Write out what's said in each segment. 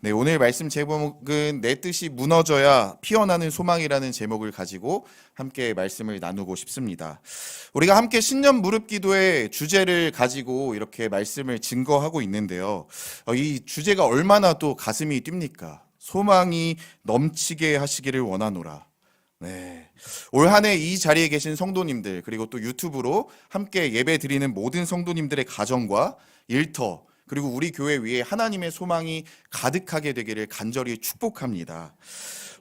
네, 오늘 말씀 제목은 내 뜻이 무너져야 피어나는 소망이라는 제목을 가지고 함께 말씀을 나누고 싶습니다. 우리가 함께 신년 무릎 기도의 주제를 가지고 이렇게 말씀을 증거하고 있는데요. 이 주제가 얼마나 또 가슴이 뜁니까? 소망이 넘치게 하시기를 원하노라. 네. 올 한 해 이 자리에 계신 성도님들, 그리고 또 유튜브로 함께 예배 드리는 모든 성도님들의 가정과 일터, 그리고 우리 교회 위에 하나님의 소망이 가득하게 되기를 간절히 축복합니다.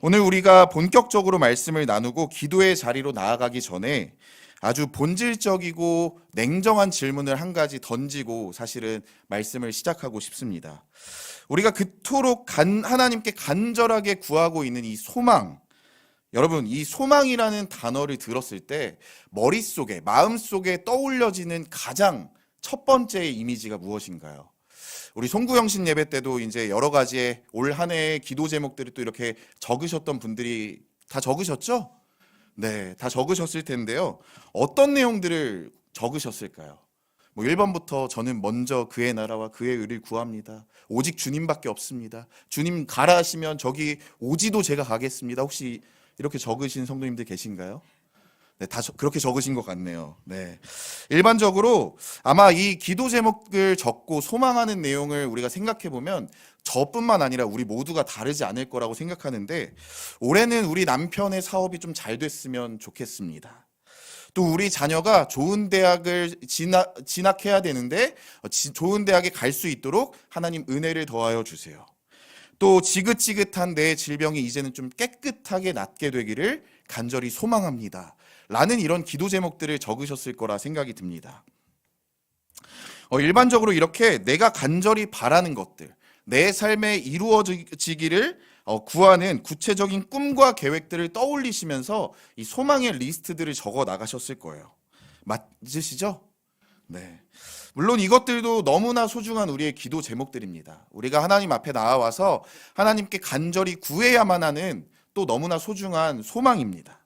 오늘 우리가 본격적으로 말씀을 나누고 기도의 자리로 나아가기 전에 아주 본질적이고 냉정한 질문을 한 가지 던지고 사실은 말씀을 시작하고 싶습니다. 우리가 그토록 하나님께 간절하게 구하고 있는 이 소망, 여러분, 이 소망이라는 단어를 들었을 때 머릿속에, 마음속에 떠올려지는 가장 첫 번째의 이미지가 무엇인가요? 우리 송구영신 예배 때도 이제 여러 가지의 올 한 해의 기도 제목들을 또 이렇게 적으셨던 분들이 다 적으셨죠? 네, 다 적으셨을 텐데요. 어떤 내용들을 적으셨을까요? 1번부터 저는 먼저 그의 나라와 그의 의를 구합니다. 오직 주님밖에 없습니다. 주님 가라 하시면 저기 오지도 제가 가겠습니다. 혹시 이렇게 적으신 성도님들 계신가요? 네, 다 그렇게 적으신 것 같네요. 네. 일반적으로 아마 이 기도 제목을 적고 소망하는 내용을 우리가 생각해 보면 저뿐만 아니라 우리 모두가 다르지 않을 거라고 생각하는데, 올해는 우리 남편의 사업이 좀 잘 됐으면 좋겠습니다. 또 우리 자녀가 좋은 대학을 진학해야 되는데 좋은 대학에 갈 수 있도록 하나님 은혜를 더하여 주세요. 또 지긋지긋한 내 질병이 이제는 좀 깨끗하게 낫게 되기를 간절히 소망합니다. 라는 이런 기도 제목들을 적으셨을 거라 생각이 듭니다. 일반적으로 이렇게 내가 간절히 바라는 것들, 내 삶에 이루어지기를 구하는 구체적인 꿈과 계획들을 떠올리시면서 이 소망의 리스트들을 적어 나가셨을 거예요. 맞으시죠? 네. 물론 이것들도 너무나 소중한 우리의 기도 제목들입니다. 우리가 하나님 앞에 나와서 하나님께 간절히 구해야만 하는 또 너무나 소중한 소망입니다.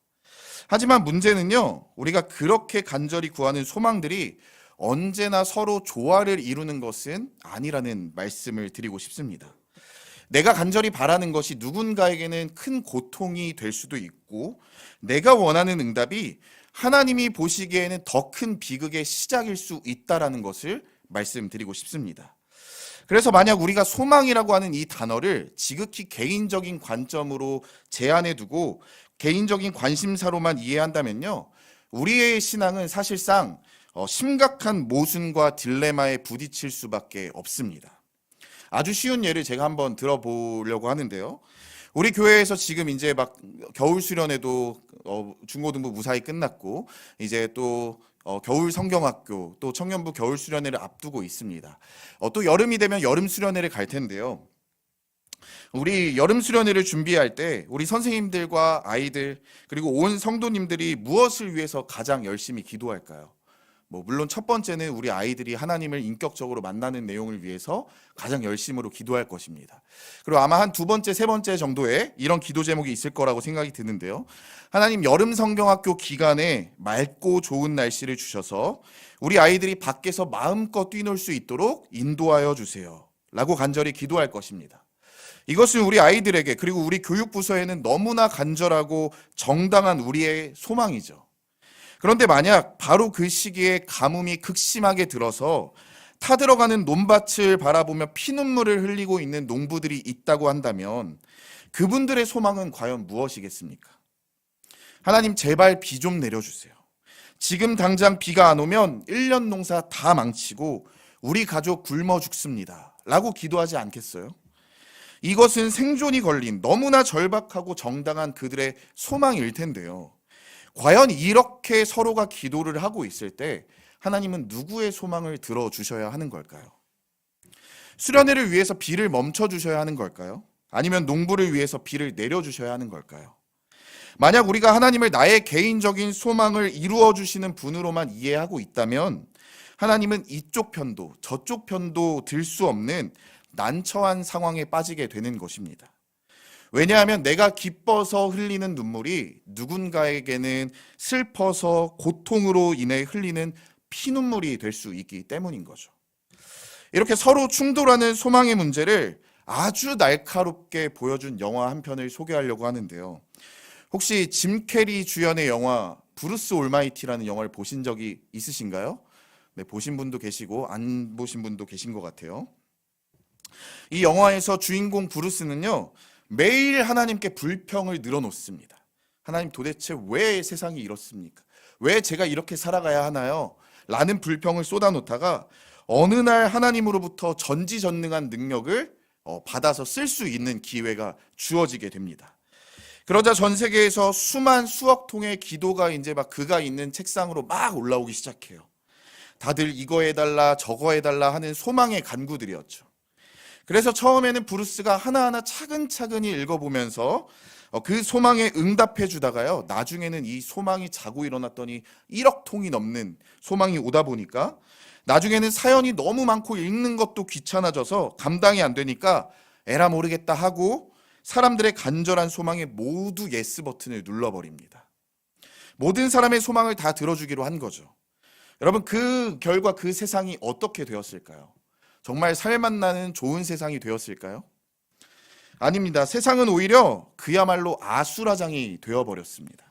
하지만 문제는요, 우리가 그렇게 간절히 구하는 소망들이 언제나 서로 조화를 이루는 것은 아니라는 말씀을 드리고 싶습니다. 내가 간절히 바라는 것이 누군가에게는 큰 고통이 될 수도 있고, 내가 원하는 응답이 하나님이 보시기에는 더 큰 비극의 시작일 수 있다라는 것을 말씀드리고 싶습니다. 그래서 만약 우리가 소망이라고 하는 이 단어를 지극히 개인적인 관점으로 제한해 두고 개인적인 관심사로만 이해한다면요, 우리의 신앙은 사실상 심각한 모순과 딜레마에 부딪힐 수밖에 없습니다. 아주 쉬운 예를 제가 한번 들어보려고 하는데요. 우리 교회에서 지금 이제 막 겨울 수련회도 중고등부 무사히 끝났고 이제 또 겨울 성경학교 또 청년부 겨울 수련회를 앞두고 있습니다. 또 여름이 되면 여름 수련회를 갈 텐데요. 우리 여름 수련회를 준비할 때 우리 선생님들과 아이들 그리고 온 성도님들이 무엇을 위해서 가장 열심히 기도할까요? 물론 첫 번째는 우리 아이들이 하나님을 인격적으로 만나는 내용을 위해서 가장 열심으로 기도할 것입니다. 그리고 아마 한 두 번째, 세 번째 정도에 이런 기도 제목이 있을 거라고 생각이 드는데요. 하나님, 여름 성경학교 기간에 맑고 좋은 날씨를 주셔서 우리 아이들이 밖에서 마음껏 뛰놀 수 있도록 인도하여 주세요. 라고 간절히 기도할 것입니다. 이것은 우리 아이들에게 그리고 우리 교육부서에는 너무나 간절하고 정당한 우리의 소망이죠. 그런데 만약 바로 그 시기에 가뭄이 극심하게 들어서 타들어가는 논밭을 바라보며 피눈물을 흘리고 있는 농부들이 있다고 한다면 그분들의 소망은 과연 무엇이겠습니까? 하나님, 제발 비 좀 내려주세요. 지금 당장 비가 안 오면 1년 농사 다 망치고 우리 가족 굶어 죽습니다. 라고 기도하지 않겠어요? 이것은 생존이 걸린 너무나 절박하고 정당한 그들의 소망일 텐데요. 과연 이렇게 서로가 기도를 하고 있을 때 하나님은 누구의 소망을 들어주셔야 하는 걸까요? 수련회를 위해서 비를 멈춰주셔야 하는 걸까요? 아니면 농부를 위해서 비를 내려주셔야 하는 걸까요? 만약 우리가 하나님을 나의 개인적인 소망을 이루어주시는 분으로만 이해하고 있다면 하나님은 이쪽 편도 저쪽 편도 들 수 없는 난처한 상황에 빠지게 되는 것입니다. 왜냐하면 내가 기뻐서 흘리는 눈물이 누군가에게는 슬퍼서 고통으로 인해 흘리는 피눈물이 될 수 있기 때문인 거죠. 이렇게 서로 충돌하는 소망의 문제를 아주 날카롭게 보여준 영화 한 편을 소개하려고 하는데요. 혹시 짐 캐리 주연의 영화 브루스 올마이티라는 영화를 보신 적이 있으신가요? 네, 보신 분도 계시고 안 보신 분도 계신 것 같아요. 이 영화에서 주인공 브루스는요, 매일 하나님께 불평을 늘어놓습니다. 하나님, 도대체 왜 세상이 이렇습니까? 왜 제가 이렇게 살아가야 하나요? 라는 불평을 쏟아놓다가 어느 날 하나님으로부터 전지전능한 능력을 받아서 쓸 수 있는 기회가 주어지게 됩니다. 그러자 전 세계에서 수억 통의 기도가 이제 막 그가 있는 책상으로 막 올라오기 시작해요. 다들 이거 해달라 저거 해달라 하는 소망의 간구들이었죠. 그래서 처음에는 브루스가 하나하나 차근차근히 읽어보면서 그 소망에 응답해 주다가요, 나중에는 이 소망이 자고 일어났더니 1억 통이 넘는 소망이 오다 보니까 나중에는 사연이 너무 많고 읽는 것도 귀찮아져서 감당이 안 되니까 에라 모르겠다 하고 사람들의 간절한 소망에 모두 예스 버튼을 눌러버립니다. 모든 사람의 소망을 다 들어주기로 한 거죠. 여러분, 그 결과 그 세상이 어떻게 되었을까요? 정말 살맛나는 좋은 세상이 되었을까요? 아닙니다. 세상은 오히려 그야말로 아수라장이 되어버렸습니다.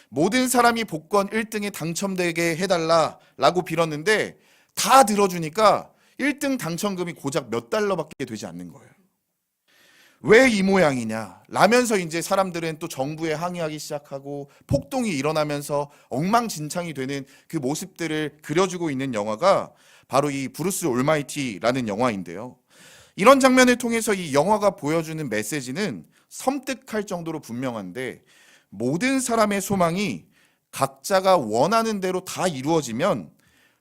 모든 사람이 복권 1등에 당첨되게 해달라라고 빌었는데 다 들어주니까 1등 당첨금이 고작 몇 달러밖에 되지 않는 거예요. 왜 이 모양이냐 라면서 이제 사람들은 또 정부에 항의하기 시작하고 폭동이 일어나면서 엉망진창이 되는 그 모습들을 그려주고 있는 영화가 바로 이 브루스 올마이티라는 영화인데요. 이런 장면을 통해서 이 영화가 보여주는 메시지는 섬뜩할 정도로 분명한데, 모든 사람의 소망이 각자가 원하는 대로 다 이루어지면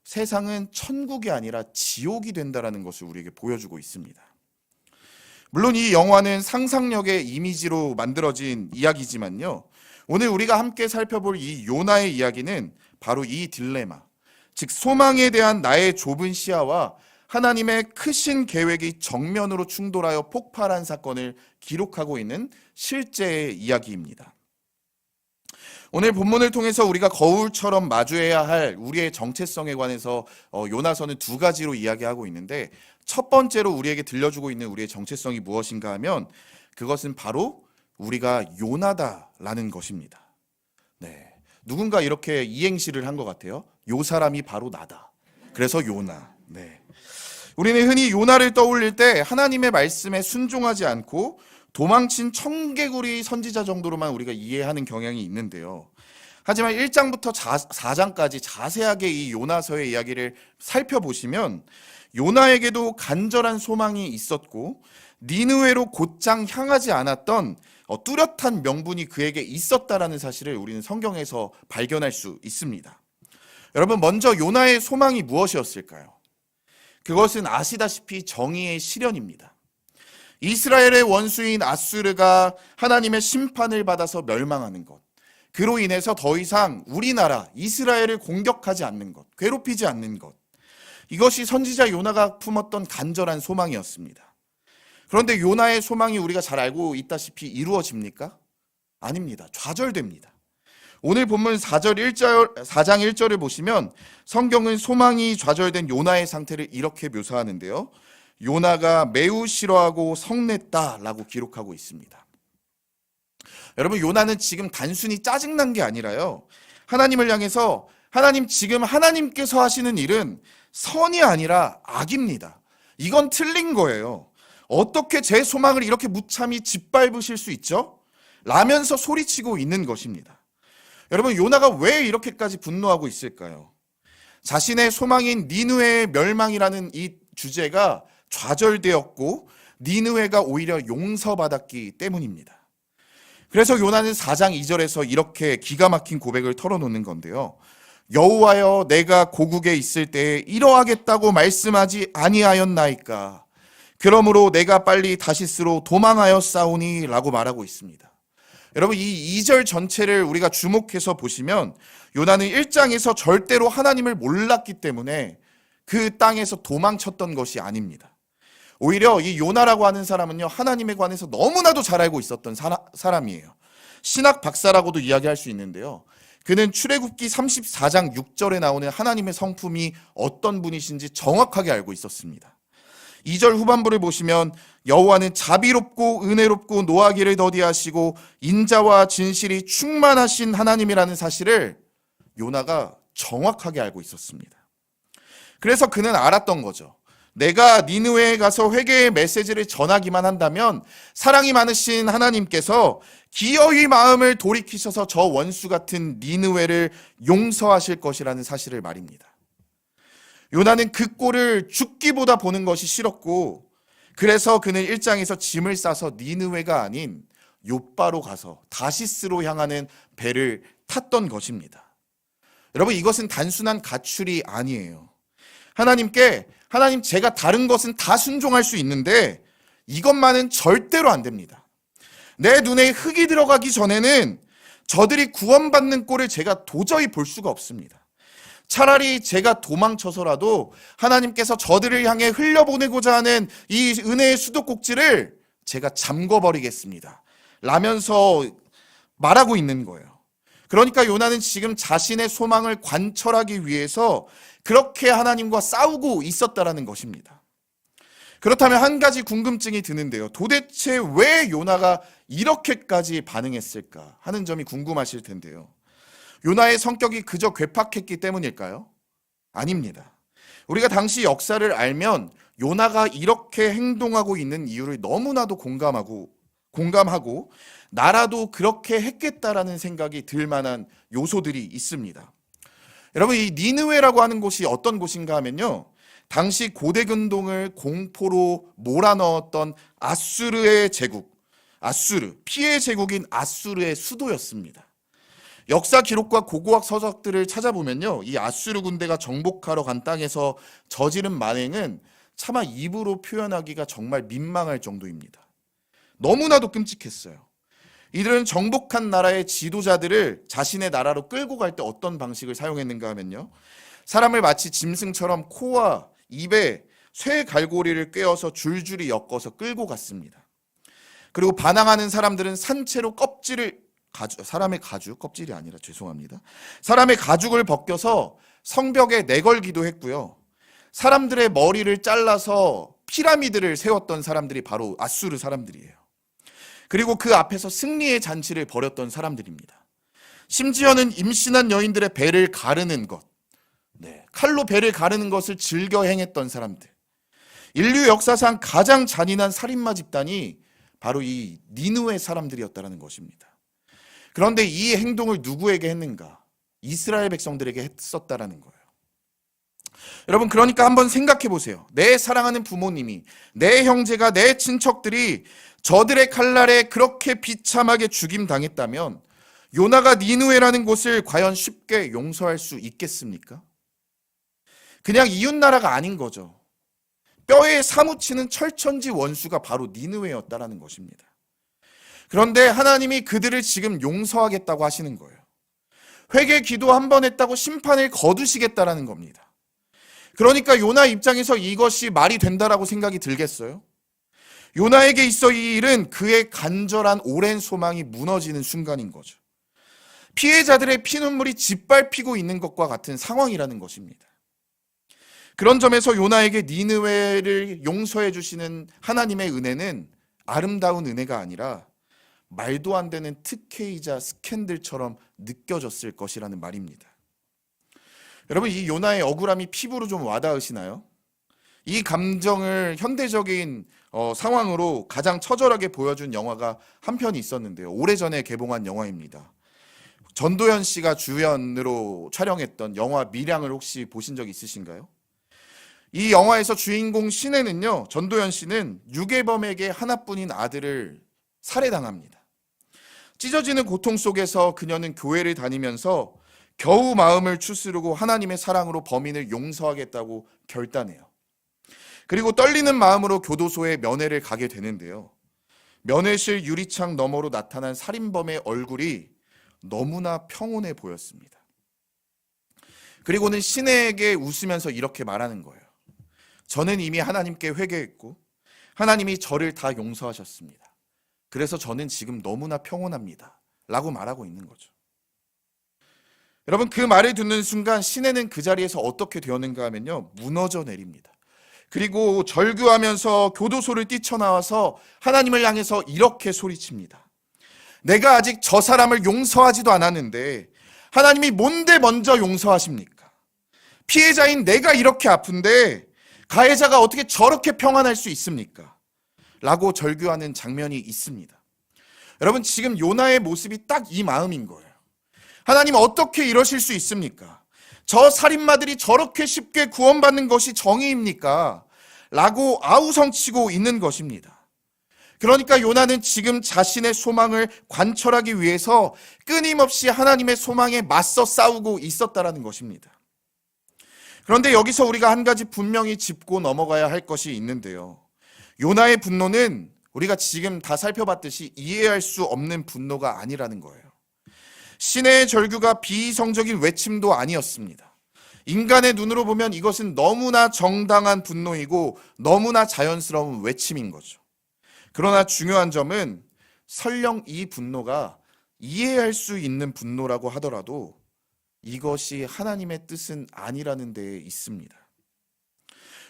세상은 천국이 아니라 지옥이 된다는 것을 우리에게 보여주고 있습니다. 물론 이 영화는 상상력의 이미지로 만들어진 이야기지만요, 오늘 우리가 함께 살펴볼 이 요나의 이야기는 바로 이 딜레마, 즉 소망에 대한 나의 좁은 시야와 하나님의 크신 계획이 정면으로 충돌하여 폭발한 사건을 기록하고 있는 실제의 이야기입니다. 오늘 본문을 통해서 우리가 거울처럼 마주해야 할 우리의 정체성에 관해서 요나서는 두 가지로 이야기하고 있는데, 첫 번째로 우리에게 들려주고 있는 우리의 정체성이 무엇인가 하면 그것은 바로 우리가 요나다라는 것입니다. 네, 누군가 이렇게 이행시를 한 것 같아요. 요 사람이 바로 나다. 그래서 요나. 네. 우리는 흔히 요나를 떠올릴 때 하나님의 말씀에 순종하지 않고 도망친 청개구리 선지자 정도로만 우리가 이해하는 경향이 있는데요. 하지만 1장부터 4장까지 자세하게 이 요나서의 이야기를 살펴보시면 요나에게도 간절한 소망이 있었고 니느웨로 곧장 향하지 않았던 뚜렷한 명분이 그에게 있었다라는 사실을 우리는 성경에서 발견할 수 있습니다. 여러분, 먼저 요나의 소망이 무엇이었을까요? 그것은 아시다시피 정의의 실현입니다. 이스라엘의 원수인 아수르가 하나님의 심판을 받아서 멸망하는 것, 그로 인해서 더 이상 우리나라 이스라엘을 공격하지 않는 것, 괴롭히지 않는 것, 이것이 선지자 요나가 품었던 간절한 소망이었습니다. 그런데 요나의 소망이 우리가 잘 알고 있다시피 이루어집니까? 아닙니다. 좌절됩니다. 오늘 본문 4장 1절을 보시면 성경은 소망이 좌절된 요나의 상태를 이렇게 묘사하는데요. 요나가 매우 싫어하고 성냈다라고 기록하고 있습니다. 여러분, 요나는 지금 단순히 짜증난 게 아니라요, 하나님을 향해서 하나님, 지금 하나님께서 하시는 일은 선이 아니라 악입니다. 이건 틀린 거예요. 어떻게 제 소망을 이렇게 무참히 짓밟으실 수 있죠? 라면서 소리치고 있는 것입니다. 여러분, 요나가 왜 이렇게까지 분노하고 있을까요? 자신의 소망인 니느웨의 멸망이라는 이 주제가 좌절되었고 니느웨가 오히려 용서받았기 때문입니다. 그래서 요나는 4장 2절에서 이렇게 기가 막힌 고백을 털어놓는 건데요. 여호와여, 내가 고국에 있을 때에 이러하겠다고 말씀하지 아니하였나이까? 그러므로 내가 빨리 다시스로 도망하였사오니 라고 말하고 있습니다. 여러분, 이 2절 전체를 우리가 주목해서 보시면 요나는 1장에서 절대로 하나님을 몰랐기 때문에 그 땅에서 도망쳤던 것이 아닙니다. 오히려 이 요나라고 하는 사람은요, 하나님에 관해서 너무나도 잘 알고 있었던 사람이에요. 신학 박사라고도 이야기할 수 있는데요. 그는 출애굽기 34장 6절에 나오는 하나님의 성품이 어떤 분이신지 정확하게 알고 있었습니다. 2절 후반부를 보시면 여호와는 자비롭고 은혜롭고 노하기를 더디하시고 인자와 진실이 충만하신 하나님이라는 사실을 요나가 정확하게 알고 있었습니다. 그래서 그는 알았던 거죠. 내가 니느웨에 가서 회개의 메시지를 전하기만 한다면 사랑이 많으신 하나님께서 기어이 마음을 돌이키셔서 저 원수 같은 니느웨를 용서하실 것이라는 사실을 말입니다. 요나는 그 꼴을 죽기보다 보는 것이 싫었고, 그래서 그는 1장에서 짐을 싸서 니느웨가 아닌 욥바로 가서 다시스로 향하는 배를 탔던 것입니다. 여러분, 이것은 단순한 가출이 아니에요. 하나님, 제가 다른 것은 다 순종할 수 있는데 이것만은 절대로 안 됩니다. 내 눈에 흙이 들어가기 전에는 저들이 구원받는 꼴을 제가 도저히 볼 수가 없습니다. 차라리 제가 도망쳐서라도 하나님께서 저들을 향해 흘려보내고자 하는 이 은혜의 수도꼭지를 제가 잠궈버리겠습니다 라면서 말하고 있는 거예요. 그러니까 요나는 지금 자신의 소망을 관철하기 위해서 그렇게 하나님과 싸우고 있었다라는 것입니다. 그렇다면 한 가지 궁금증이 드는데요. 도대체 왜 요나가 이렇게까지 반응했을까 하는 점이 궁금하실 텐데요. 요나의 성격이 그저 괴팍했기 때문일까요? 아닙니다. 우리가 당시 역사를 알면 요나가 이렇게 행동하고 있는 이유를 너무나도 공감하고 나라도 그렇게 했겠다라는 생각이 들 만한 요소들이 있습니다. 여러분, 이 니느웨라고 하는 곳이 어떤 곳인가 하면요, 당시 고대 근동을 공포로 몰아넣었던 아수르의 제국, 피해 제국인 아수르의 수도였습니다. 역사 기록과 고고학 서적들을 찾아보면요, 이 아수르 군대가 정복하러 간 땅에서 저지른 만행은 차마 입으로 표현하기가 정말 민망할 정도입니다. 너무나도 끔찍했어요. 이들은 정복한 나라의 지도자들을 자신의 나라로 끌고 갈 때 어떤 방식을 사용했는가 하면요, 사람을 마치 짐승처럼 코와 입에 쇠 갈고리를 꿰어서 줄줄이 엮어서 끌고 갔습니다. 그리고 반항하는 사람들은 산채로 사람의 가죽을 벗겨서 성벽에 내걸기도 했고요. 사람들의 머리를 잘라서 피라미드를 세웠던 사람들이 바로 아수르 사람들이에요. 그리고 그 앞에서 승리의 잔치를 벌였던 사람들입니다. 심지어는 임신한 여인들의 배를 가르는 것, 칼로 배를 가르는 것을 즐겨 행했던 사람들. 인류 역사상 가장 잔인한 살인마 집단이 바로 이 니느웨 사람들이었다는 것입니다. 그런데 이 행동을 누구에게 했는가? 이스라엘 백성들에게 했었다라는 거예요. 여러분, 그러니까 한번 생각해 보세요. 내 사랑하는 부모님이, 내 형제가, 내 친척들이 저들의 칼날에 그렇게 비참하게 죽임당했다면 요나가 니느웨라는 곳을 과연 쉽게 용서할 수 있겠습니까? 그냥 이웃나라가 아닌 거죠. 뼈에 사무치는 철천지 원수가 바로 니느웨였다라는 것입니다. 그런데 하나님이 그들을 지금 용서하겠다고 하시는 거예요. 회개 기도 한 번 했다고 심판을 거두시겠다라는 겁니다. 그러니까 요나 입장에서 이것이 말이 된다라고 생각이 들겠어요? 요나에게 있어 이 일은 그의 간절한 오랜 소망이 무너지는 순간인 거죠. 피해자들의 피눈물이 짓밟히고 있는 것과 같은 상황이라는 것입니다. 그런 점에서 요나에게 니느웨를 용서해 주시는 하나님의 은혜는 아름다운 은혜가 아니라 말도 안 되는 특혜이자 스캔들처럼 느껴졌을 것이라는 말입니다. 여러분, 이 요나의 억울함이 피부로 좀 와닿으시나요? 이 감정을 현대적인 상황으로 가장 처절하게 보여준 영화가 한 편이 있었는데요. 오래전에 개봉한 영화입니다. 전도연 씨가 주연으로 촬영했던 영화 밀양을 혹시 보신 적 있으신가요? 이 영화에서 주인공 신혜는요, 전도연 씨는 유괴범에게 하나뿐인 아들을 살해당합니다. 찢어지는 고통 속에서 그녀는 교회를 다니면서 겨우 마음을 추스르고 하나님의 사랑으로 범인을 용서하겠다고 결단해요. 그리고 떨리는 마음으로 교도소에 면회를 가게 되는데요. 면회실 유리창 너머로 나타난 살인범의 얼굴이 너무나 평온해 보였습니다. 그리고는 신혜에게 웃으면서 이렇게 말하는 거예요. 저는 이미 하나님께 회개했고 하나님이 저를 다 용서하셨습니다. 그래서 저는 지금 너무나 평온합니다 라고 말하고 있는 거죠. 여러분, 그 말을 듣는 순간 신혜는 그 자리에서 어떻게 되었는가 하면요, 무너져 내립니다. 그리고 절규하면서 교도소를 뛰쳐나와서 하나님을 향해서 이렇게 소리칩니다. 내가 아직 저 사람을 용서하지도 않았는데 하나님이 뭔데 먼저 용서하십니까? 피해자인 내가 이렇게 아픈데 가해자가 어떻게 저렇게 평안할 수 있습니까? 라고 절규하는 장면이 있습니다. 여러분, 지금 요나의 모습이 딱 이 마음인 거예요. 하나님, 어떻게 이러실 수 있습니까? 저 살인마들이 저렇게 쉽게 구원받는 것이 정의입니까? 라고 아우성치고 있는 것입니다. 그러니까 요나는 지금 자신의 소망을 관철하기 위해서 끊임없이 하나님의 소망에 맞서 싸우고 있었다라는 것입니다. 그런데 여기서 우리가 한 가지 분명히 짚고 넘어가야 할 것이 있는데요. 요나의 분노는 우리가 지금 다 살펴봤듯이 이해할 수 없는 분노가 아니라는 거예요. 신의 절규가 비이성적인 외침도 아니었습니다. 인간의 눈으로 보면 이것은 너무나 정당한 분노이고 너무나 자연스러운 외침인 거죠. 그러나 중요한 점은 설령 이 분노가 이해할 수 있는 분노라고 하더라도 이것이 하나님의 뜻은 아니라는 데에 있습니다.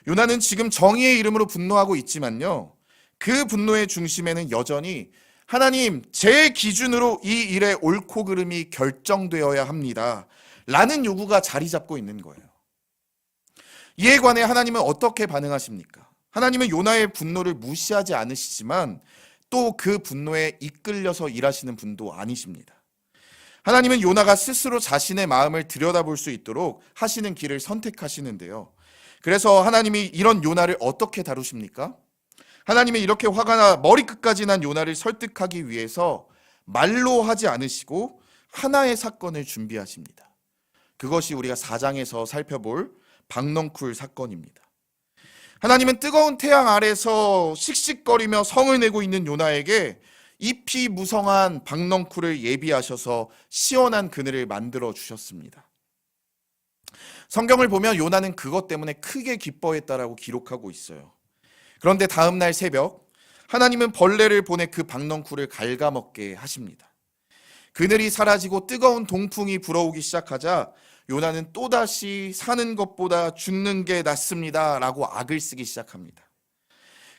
요나는 지금 정의의 이름으로 분노하고 있지만요, 그 분노의 중심에는 여전히 하나님, 제 기준으로 이 일의 옳고 그름이 결정되어야 합니다 라는 요구가 자리 잡고 있는 거예요. 이에 관해 하나님은 어떻게 반응하십니까? 하나님은 요나의 분노를 무시하지 않으시지만 또 그 분노에 이끌려서 일하시는 분도 아니십니다. 하나님은 요나가 스스로 자신의 마음을 들여다볼 수 있도록 하시는 길을 선택하시는데요. 그래서 하나님이 이런 요나를 어떻게 다루십니까? 하나님이 이렇게 화가 나 머리끝까지 난 요나를 설득하기 위해서 말로 하지 않으시고 하나의 사건을 준비하십니다. 그것이 우리가 4장에서 살펴볼 박넝쿨 사건입니다. 하나님은 뜨거운 태양 아래서 씩씩거리며 성을 내고 있는 요나에게 잎이 무성한 박넝쿨을 예비하셔서 시원한 그늘을 만들어 주셨습니다. 성경을 보면 요나는 그것 때문에 크게 기뻐했다라고 기록하고 있어요. 그런데 다음 날 새벽 하나님은 벌레를 보내 그 박넝쿨을 갉아먹게 하십니다. 그늘이 사라지고 뜨거운 동풍이 불어오기 시작하자 요나는 또다시 사는 것보다 죽는 게 낫습니다 라고 악을 쓰기 시작합니다.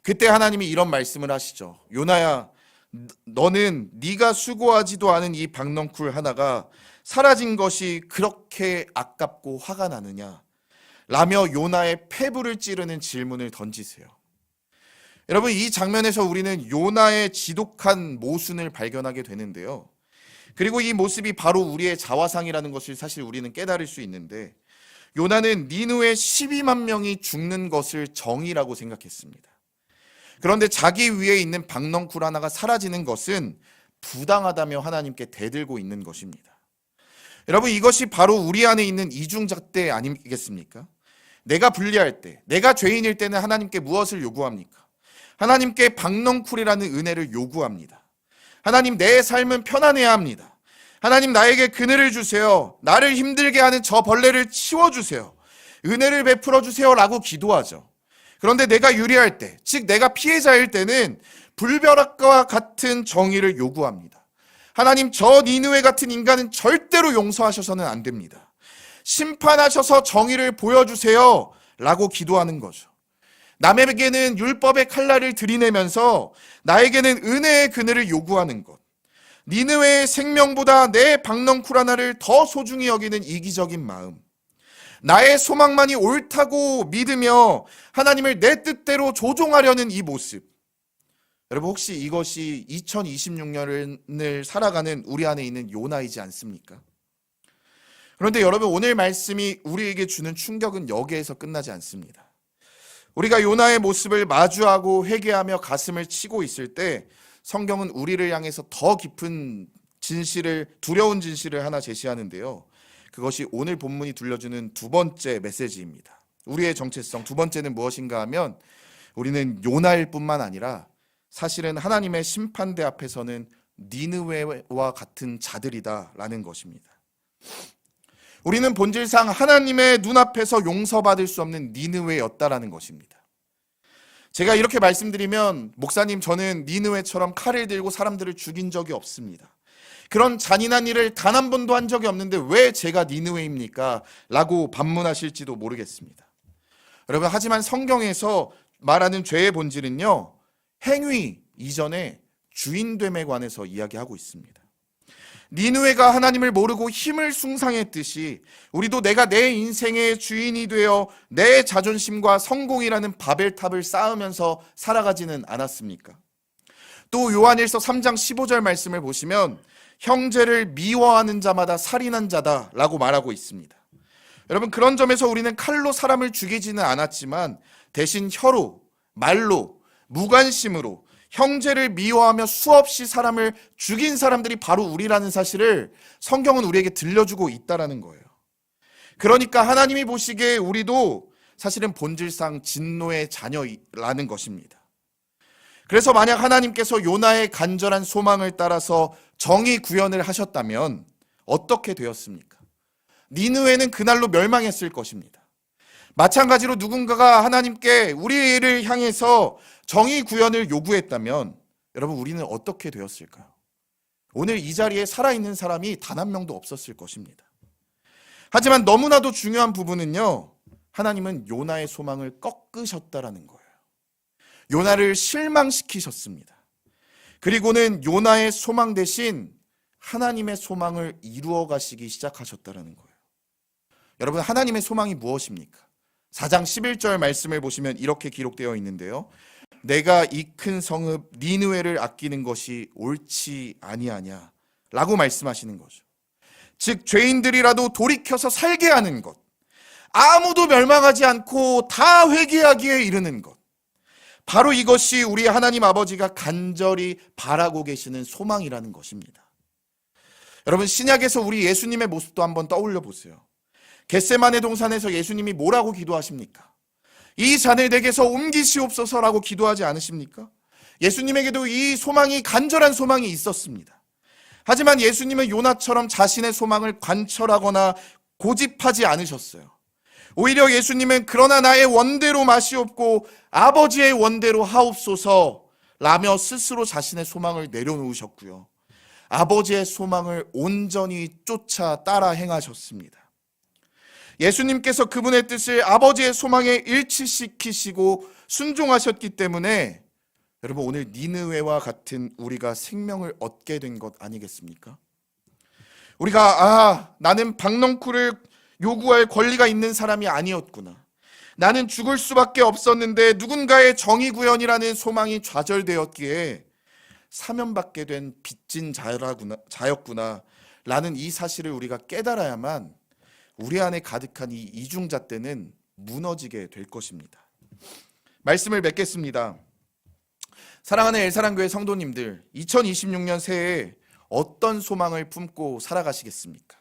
그때 하나님이 이런 말씀을 하시죠. 요나야, 너는 네가 수고하지도 않은 이 박넝쿨 하나가 사라진 것이 그렇게 아깝고 화가 나느냐 라며 요나의 폐부를 찌르는 질문을 던지세요. 여러분, 이 장면에서 우리는 요나의 지독한 모순을 발견하게 되는데요. 그리고 이 모습이 바로 우리의 자화상이라는 것을 사실 우리는 깨달을 수 있는데, 요나는 니느웨 12만 명이 죽는 것을 정의라고 생각했습니다. 그런데 자기 위에 있는 박넝쿨 하나가 사라지는 것은 부당하다며 하나님께 대들고 있는 것입니다. 여러분, 이것이 바로 우리 안에 있는 이중잣대 아니겠습니까? 내가 불리할 때, 내가 죄인일 때는 하나님께 무엇을 요구합니까? 하나님께 박넝쿨이라는 은혜를 요구합니다. 하나님, 내 삶은 편안해야 합니다. 하나님, 나에게 그늘을 주세요. 나를 힘들게 하는 저 벌레를 치워주세요. 은혜를 베풀어 주세요 라고 기도하죠. 그런데 내가 유리할 때, 즉 내가 피해자일 때는 불벼락과 같은 정의를 요구합니다. 하나님, 저 니느웨 같은 인간은 절대로 용서하셔서는 안 됩니다. 심판하셔서 정의를 보여주세요 라고 기도하는 거죠. 남에게는 율법의 칼날을 들이내면서 나에게는 은혜의 그늘을 요구하는 것. 니느웨의 생명보다 내 박넝쿨 하나를 더 소중히 여기는 이기적인 마음. 나의 소망만이 옳다고 믿으며 하나님을 내 뜻대로 조종하려는 이 모습. 여러분, 혹시 이것이 2026년을 살아가는 우리 안에 있는 요나이지 않습니까? 그런데 여러분, 오늘 말씀이 우리에게 주는 충격은 여기에서 끝나지 않습니다. 우리가 요나의 모습을 마주하고 회개하며 가슴을 치고 있을 때 성경은 우리를 향해서 더 깊은 진실을, 두려운 진실을 하나 제시하는데요. 그것이 오늘 본문이 들려주는 두 번째 메시지입니다. 우리의 정체성 두 번째는 무엇인가 하면 우리는 요나일 뿐만 아니라 사실은 하나님의 심판대 앞에서는 니느웨와 같은 자들이다라는 것입니다. 우리는 본질상 하나님의 눈앞에서 용서받을 수 없는 니느웨였다라는 것입니다. 제가 이렇게 말씀드리면, 목사님, 저는 니느웨처럼 칼을 들고 사람들을 죽인 적이 없습니다. 그런 잔인한 일을 단 한 번도 한 적이 없는데 왜 제가 니느웨입니까? 라고 반문하실지도 모르겠습니다. 여러분, 하지만 성경에서 말하는 죄의 본질은요, 행위 이전에 주인됨에 관해서 이야기하고 있습니다. 니느웨가 하나님을 모르고 힘을 숭상했듯이 우리도 내가 내 인생의 주인이 되어 내 자존심과 성공이라는 바벨탑을 쌓으면서 살아가지는 않았습니까? 또 요한일서 3장 15절 말씀을 보시면 형제를 미워하는 자마다 살인한 자다라고 말하고 있습니다. 여러분, 그런 점에서 우리는 칼로 사람을 죽이지는 않았지만 대신 혀로, 말로, 무관심으로 형제를 미워하며 수없이 사람을 죽인 사람들이 바로 우리라는 사실을 성경은 우리에게 들려주고 있다라는 거예요. 그러니까 하나님이 보시기에 우리도 사실은 본질상 진노의 자녀라는 것입니다. 그래서 만약 하나님께서 요나의 간절한 소망을 따라서 정의 구현을 하셨다면 어떻게 되었습니까? 니느웨는 그날로 멸망했을 것입니다. 마찬가지로 누군가가 하나님께 우리를 향해서 정의 구현을 요구했다면 여러분, 우리는 어떻게 되었을까요? 오늘 이 자리에 살아있는 사람이 단 한 명도 없었을 것입니다. 하지만 너무나도 중요한 부분은요, 하나님은 요나의 소망을 꺾으셨다라는 거예요. 요나를 실망시키셨습니다. 그리고는 요나의 소망 대신 하나님의 소망을 이루어 가시기 시작하셨다라는 거예요. 여러분, 하나님의 소망이 무엇입니까? 4장 11절 말씀을 보시면 이렇게 기록되어 있는데요. 내가 이 큰 성읍 니느웨를 아끼는 것이 옳지 아니하냐 라고 말씀하시는 거죠. 즉 죄인들이라도 돌이켜서 살게 하는 것, 아무도 멸망하지 않고 다 회개하기에 이르는 것, 바로 이것이 우리 하나님 아버지가 간절히 바라고 계시는 소망이라는 것입니다. 여러분, 신약에서 우리 예수님의 모습도 한번 떠올려 보세요. 겟세마네 동산에서 예수님이 뭐라고 기도하십니까? 이 잔을 내게서 옮기시옵소서라고 기도하지 않으십니까? 예수님에게도 이 소망이, 간절한 소망이 있었습니다. 하지만 예수님은 요나처럼 자신의 소망을 관철하거나 고집하지 않으셨어요. 오히려 예수님은 그러나 나의 원대로 마시옵고 아버지의 원대로 하옵소서 라며 스스로 자신의 소망을 내려놓으셨고요. 아버지의 소망을 온전히 쫓아 따라 행하셨습니다. 예수님께서 그분의 뜻을 아버지의 소망에 일치시키시고 순종하셨기 때문에 여러분, 오늘 니느웨와 같은 우리가 생명을 얻게 된 것 아니겠습니까? 우리가 나는 박넝쿨을 요구할 권리가 있는 사람이 아니었구나, 나는 죽을 수밖에 없었는데 누군가의 정의구현이라는 소망이 좌절되었기에 사면받게 된 빚진 자였구나 라는 이 사실을 우리가 깨달아야만 우리 안에 가득한 이 이중잣대는 무너지게 될 것입니다. 말씀을 맺겠습니다. 사랑하는 엘사랑교회 성도님들, 2026년 새해에 어떤 소망을 품고 살아가시겠습니까?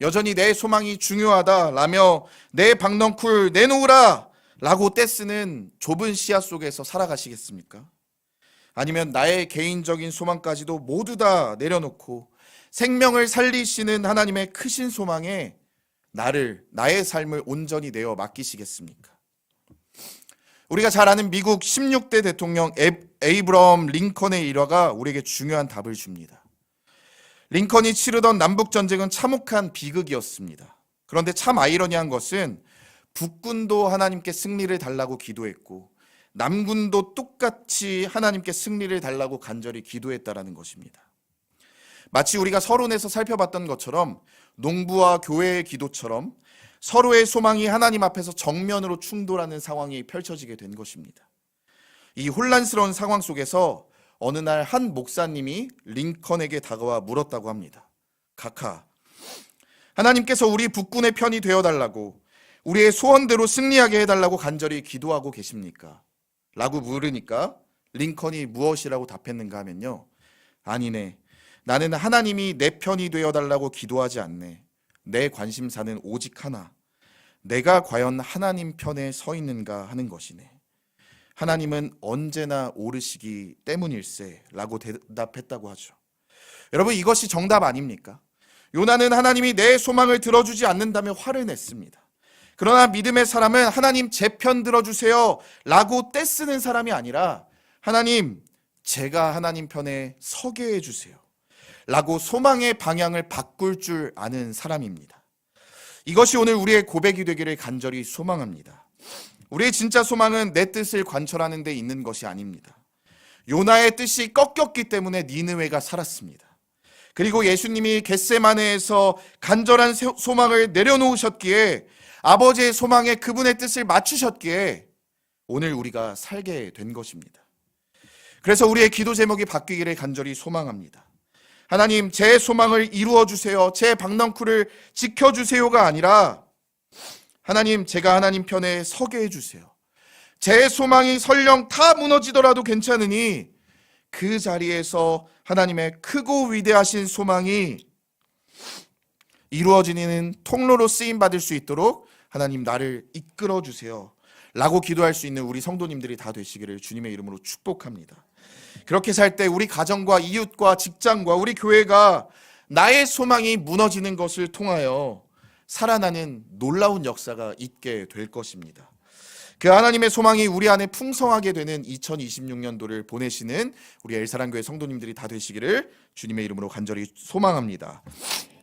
여전히 내 소망이 중요하다라며 내 박넝쿨 내놓으라 라고 떼쓰는 좁은 시야 속에서 살아가시겠습니까? 아니면 나의 개인적인 소망까지도 모두 다 내려놓고 생명을 살리시는 하나님의 크신 소망에 나의 삶을 온전히 내어 맡기시겠습니까? 우리가 잘 아는 미국 16대 대통령 에이브러함 링컨의 일화가 우리에게 중요한 답을 줍니다. 링컨이 치르던 남북전쟁은 참혹한 비극이었습니다. 그런데 참 아이러니한 것은 북군도 하나님께 승리를 달라고 기도했고 남군도 똑같이 하나님께 승리를 달라고 간절히 기도했다라는 것입니다. 마치 우리가 서론에서 살펴봤던 것처럼 농부와 교회의 기도처럼 서로의 소망이 하나님 앞에서 정면으로 충돌하는 상황이 펼쳐지게 된 것입니다. 이 혼란스러운 상황 속에서 어느 날 한 목사님이 링컨에게 다가와 물었다고 합니다. 각하, 하나님께서 우리 북군의 편이 되어달라고, 우리의 소원대로 승리하게 해달라고 간절히 기도하고 계십니까? 라고 물으니까 링컨이 무엇이라고 답했는가 하면요, 아니네, 나는 하나님이 내 편이 되어달라고 기도하지 않네. 내 관심사는 오직 하나, 내가 과연 하나님 편에 서 있는가 하는 것이네. 하나님은 언제나 오르시기 때문일세 라고 대답했다고 하죠. 여러분, 이것이 정답 아닙니까? 요나는 하나님이 내 소망을 들어주지 않는다며 화를 냈습니다. 그러나 믿음의 사람은 하나님 제 편 들어주세요 라고 떼쓰는 사람이 아니라 하나님, 제가 하나님 편에 서게 해주세요 라고 소망의 방향을 바꿀 줄 아는 사람입니다. 이것이 오늘 우리의 고백이 되기를 간절히 소망합니다. 우리의 진짜 소망은 내 뜻을 관철하는 데 있는 것이 아닙니다. 요나의 뜻이 꺾였기 때문에 니느웨가 살았습니다. 그리고 예수님이 겟세마네에서 간절한 소망을 내려놓으셨기에, 아버지의 소망에 그분의 뜻을 맞추셨기에 오늘 우리가 살게 된 것입니다. 그래서 우리의 기도 제목이 바뀌기를 간절히 소망합니다. 하나님, 제 소망을 이루어 주세요. 제 박넝쿨을 지켜주세요가 아니라, 하나님, 제가 하나님 편에 서게 해주세요. 제 소망이 설령 다 무너지더라도 괜찮으니 그 자리에서 하나님의 크고 위대하신 소망이 이루어지는 통로로 쓰임받을 수 있도록 하나님 나를 이끌어 주세요 라고 기도할 수 있는 우리 성도님들이 다 되시기를 주님의 이름으로 축복합니다. 그렇게 살 때 우리 가정과 이웃과 직장과 우리 교회가 나의 소망이 무너지는 것을 통하여 살아나는 놀라운 역사가 있게 될 것입니다. 그 하나님의 소망이 우리 안에 풍성하게 되는 2026년도를 보내시는 우리 엘사랑교회 성도님들이 다 되시기를 주님의 이름으로 간절히 소망합니다.